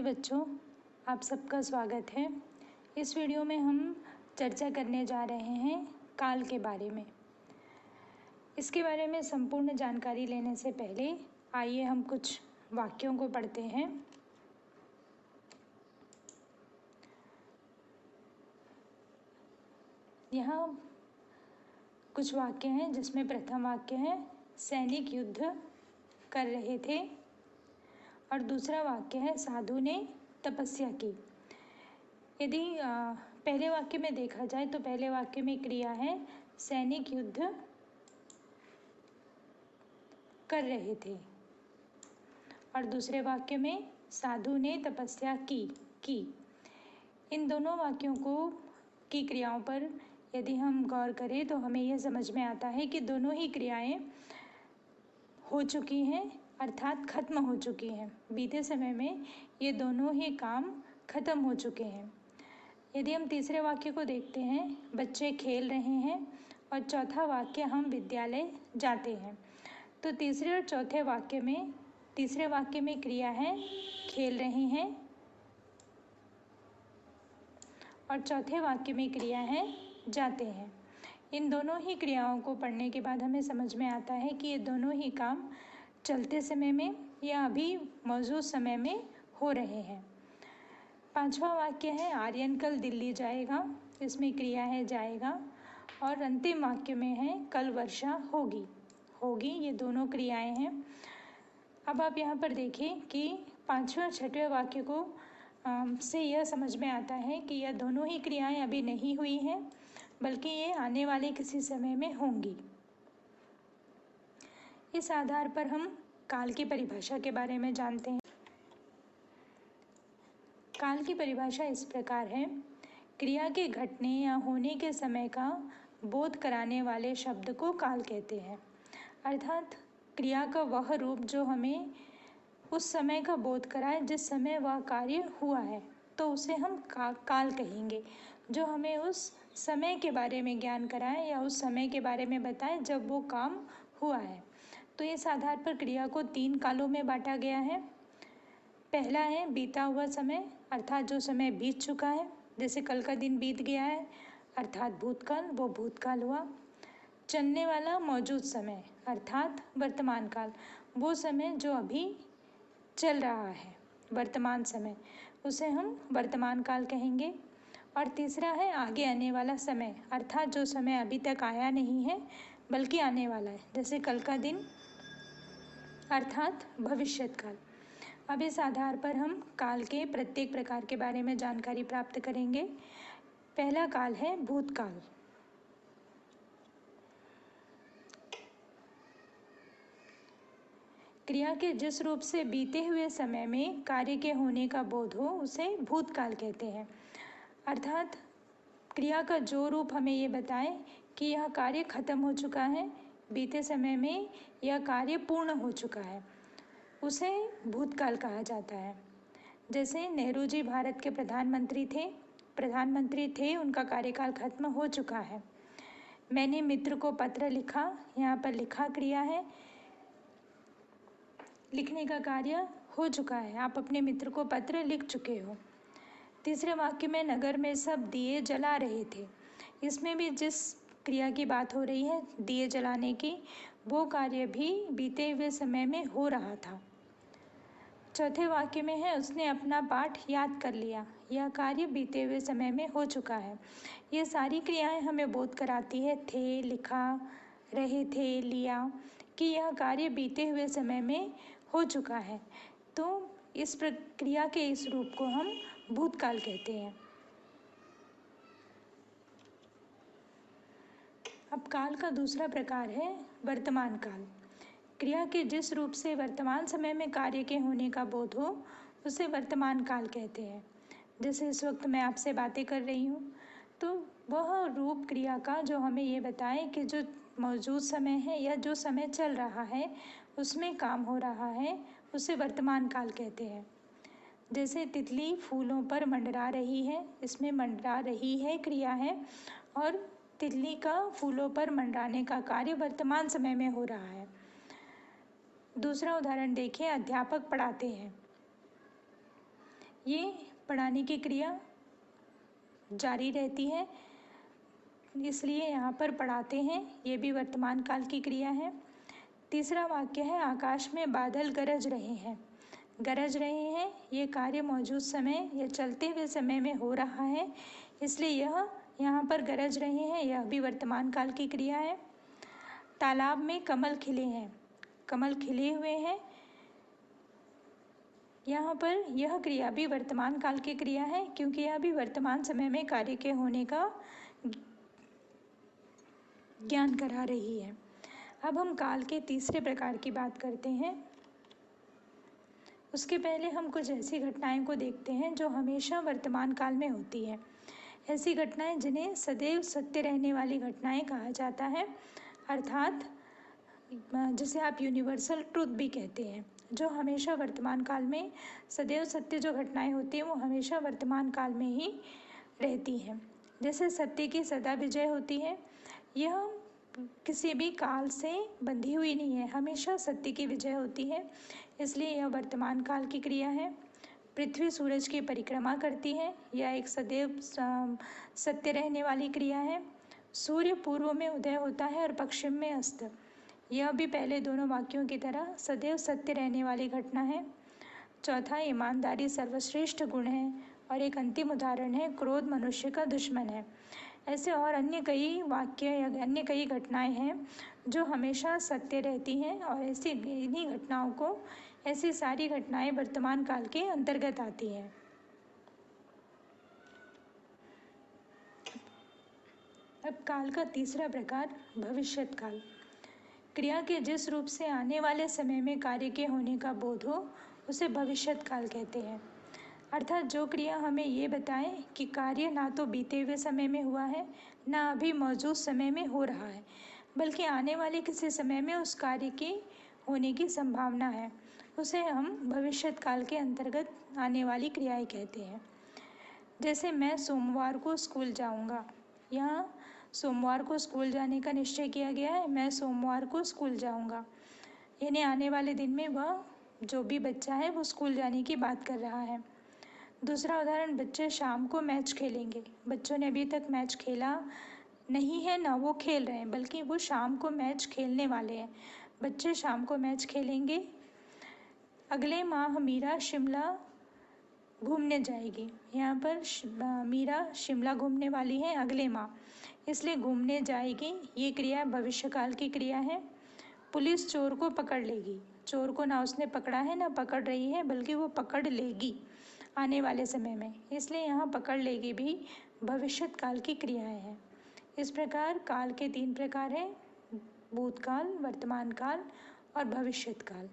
बच्चों, आप सबका स्वागत है। इस वीडियो में हम चर्चा करने जा रहे हैं काल के बारे में। इसके बारे में संपूर्ण जानकारी लेने से पहले आइए हम कुछ वाक्यों को पढ़ते हैं। यहाँ कुछ वाक्य हैं जिसमें प्रथम वाक्य है सैनिक युद्ध कर रहे थे और दूसरा वाक्य है साधु ने तपस्या की। यदि पहले वाक्य में देखा जाए तो पहले वाक्य में क्रिया है सैनिक युद्ध कर रहे थे और दूसरे वाक्य में साधु ने तपस्या की। इन दोनों वाक्यों की क्रियाओं पर यदि हम गौर करें तो हमें यह समझ में आता है कि दोनों ही क्रियाएं हो चुकी हैं, अर्थात खत्म हो चुकी हैं। बीते समय में ये दोनों ही काम खत्म हो चुके हैं। यदि हम तीसरे वाक्य को देखते हैं, बच्चे खेल रहे हैं, और चौथा वाक्य हम विद्यालय जाते हैं, तो तीसरे वाक्य में क्रिया है खेल रहे हैं और चौथे वाक्य में क्रिया है जाते हैं। इन दोनों ही क्रियाओं को पढ़ने के बाद हमें समझ में आता है कि ये दोनों ही काम चलते समय में या अभी मौजूद समय में हो रहे हैं। पांचवा वाक्य है आर्यन कल दिल्ली जाएगा, इसमें क्रिया है जाएगा, और अंतिम वाक्य में है कल वर्षा होगी। ये दोनों क्रियाएं हैं। अब आप यहाँ पर देखें कि पांचवें और छठवें वाक्य को से यह समझ में आता है कि यह दोनों ही क्रियाएं अभी नहीं हुई हैं, बल्कि ये आने वाले किसी समय में होंगी। इस आधार पर हम काल की परिभाषा के बारे में जानते हैं। काल की परिभाषा इस प्रकार है, क्रिया के घटने या होने के समय का बोध कराने वाले शब्द को काल कहते हैं। अर्थात क्रिया का वह रूप जो हमें उस समय का बोध कराए जिस समय वह कार्य हुआ है, तो उसे हम काल कहेंगे। जो हमें उस समय के बारे में ज्ञान कराए या उस समय के बारे में बताए जब वो काम हुआ है। तो इस आधार पर क्रिया को 3 कालों में बांटा गया है। पहला है बीता हुआ समय, अर्थात जो समय बीत चुका है, जैसे कल का दिन बीत गया है अर्थात भूतकाल, वो भूतकाल हुआ। चलने वाला मौजूद समय अर्थात वर्तमान काल, वो समय जो अभी चल रहा है, वर्तमान समय, उसे हम वर्तमान काल कहेंगे। और तीसरा है आगे आने वाला समय, अर्थात जो समय अभी तक आया नहीं है बल्कि आने वाला है, जैसे कल का दिन अर्थात भविष्यत काल। अब इस आधार पर हम काल के प्रत्येक प्रकार के बारे में जानकारी प्राप्त करेंगे। पहला काल है भूतकाल। क्रिया के जिस रूप से बीते हुए समय में कार्य के होने का बोध हो उसे भूतकाल कहते हैं। अर्थात क्रिया का जो रूप हमें ये बताए कि यह कार्य खत्म हो चुका है, बीते समय में यह कार्य पूर्ण हो चुका है, उसे भूतकाल कहा जाता है। जैसे नेहरू जी भारत के प्रधानमंत्री थे, उनका कार्यकाल खत्म हो चुका है। मैंने मित्र को पत्र लिखा, यहाँ पर लिखा क्रिया है, लिखने का कार्य हो चुका है, आप अपने मित्र को पत्र लिख चुके हो। तीसरे वाक्य में नगर में सब दिए जला रहे थे, इसमें भी जिस क्रिया की बात हो रही है दिए जलाने की, वो कार्य भी बीते हुए समय में हो रहा था। चौथे वाक्य में है उसने अपना पाठ याद कर लिया, यह कार्य बीते हुए समय में हो चुका है। ये सारी क्रियाएं हमें बोध कराती है थे, लिखा, रहे थे, लिया, कि यह कार्य बीते हुए समय में हो चुका है। तो इस प्रक्रिया के इस रूप को हम भूतकाल कहते हैं। अब काल का दूसरा प्रकार है वर्तमान काल। क्रिया के जिस रूप से वर्तमान समय में कार्य के होने का बोध हो उसे वर्तमान काल कहते हैं। जैसे इस वक्त मैं आपसे बातें कर रही हूँ, तो वह रूप क्रिया का जो हमें ये बताए कि जो मौजूद समय है या जो समय चल रहा है उसमें काम हो रहा है, उसे वर्तमान काल कहते हैं। जैसे तितली फूलों पर मंडरा रही है, इसमें मंडरा रही है क्रिया है, और तितली का फूलों पर मंडराने का कार्य वर्तमान समय में हो रहा है। दूसरा उदाहरण देखिए, अध्यापक पढ़ाते हैं, ये पढ़ाने की क्रिया जारी रहती है, इसलिए यहाँ पर पढ़ाते हैं, ये भी वर्तमान काल की क्रिया है। तीसरा वाक्य है आकाश में बादल गरज रहे हैं। गरज रहे हैं ये कार्य मौजूद समय या चलते हुए समय में हो रहा है, इसलिए यह यहाँ पर गरज रहे हैं, यह भी वर्तमान काल की क्रिया है। तालाब में कमल खिले हैं। कमल खिले हुए हैं, यहाँ पर यह क्रिया भी वर्तमान काल की क्रिया है, क्योंकि यह भी वर्तमान समय में कार्य के होने का ज्ञान करा रही है। अब हम काल के तीसरे प्रकार की बात करते हैं। उसके पहले हम कुछ ऐसी घटनाएं को देखते हैं जो हमेशा वर्तमान काल में होती है। ऐसी घटनाएं जिन्हें सदैव सत्य रहने वाली घटनाएं कहा जाता है, अर्थात जिसे आप यूनिवर्सल ट्रुथ भी कहते हैं। जो हमेशा वर्तमान काल में सदैव सत्य जो घटनाएं होती हैं वो हमेशा वर्तमान काल में ही रहती हैं। जैसे सत्य की सदा विजय होती है, यह किसी भी काल से बंधी हुई नहीं है, हमेशा सत्य की विजय होती है, इसलिए यह वर्तमान काल की क्रिया है। पृथ्वी सूरज की परिक्रमा करती है, यह एक सदैव सत्य रहने वाली क्रिया है। सूर्य पूर्व में उदय होता है और पश्चिम में अस्त, यह भी पहले दोनों वाक्यों की तरह सदैव सत्य रहने वाली घटना है। चौथा, ईमानदारी सर्वश्रेष्ठ गुण है, और एक अंतिम उदाहरण है क्रोध मनुष्य का दुश्मन है। ऐसे और अन्य कई वाक्य या अन्य कई घटनाएं हैं जो हमेशा सत्य रहती हैं, और ऐसी इन्हीं घटनाओं को ऐसी सारी घटनाएं वर्तमान काल के अंतर्गत आती हैं। अब काल का तीसरा प्रकार भविष्यत काल। क्रिया के जिस रूप से आने वाले समय में कार्य के होने का बोध हो उसे भविष्यत काल कहते हैं। अर्थात जो क्रिया हमें ये बताए कि कार्य ना तो बीते हुए समय में हुआ है, ना अभी मौजूद समय में हो रहा है, बल्कि आने वाले किसी समय में उस कार्य के होने की संभावना है, उसे हम भविष्यत काल के अंतर्गत आने वाली क्रियाएं कहते हैं। जैसे मैं सोमवार को स्कूल जाऊंगा, यहाँ सोमवार को स्कूल जाने का निश्चय किया गया है, मैं सोमवार को स्कूल जाऊंगा, यानी आने वाले दिन में वह जो भी बच्चा है वो स्कूल जाने की बात कर रहा है। दूसरा उदाहरण, बच्चे शाम को मैच खेलेंगे। बच्चों ने अभी तक मैच खेला नहीं है, ना वो खेल रहे हैं, बल्कि वो शाम को मैच खेलने वाले हैं। बच्चे शाम को मैच खेलेंगे। अगले माह मीरा शिमला घूमने जाएगी। यहाँ पर मीरा शिमला घूमने वाली है अगले माह, इसलिए घूमने जाएगी ये क्रिया भविष्यकाल की क्रिया है। पुलिस चोर को पकड़ लेगी। चोर को ना उसने पकड़ा है ना पकड़ रही है, बल्कि वो पकड़ लेगी आने वाले समय में, इसलिए यहाँ पकड़ लेगी भी भविष्यत काल की क्रियाएं हैं। इस प्रकार काल के 3 प्रकार हैं, भूतकाल, वर्तमान काल और भविष्यत काल।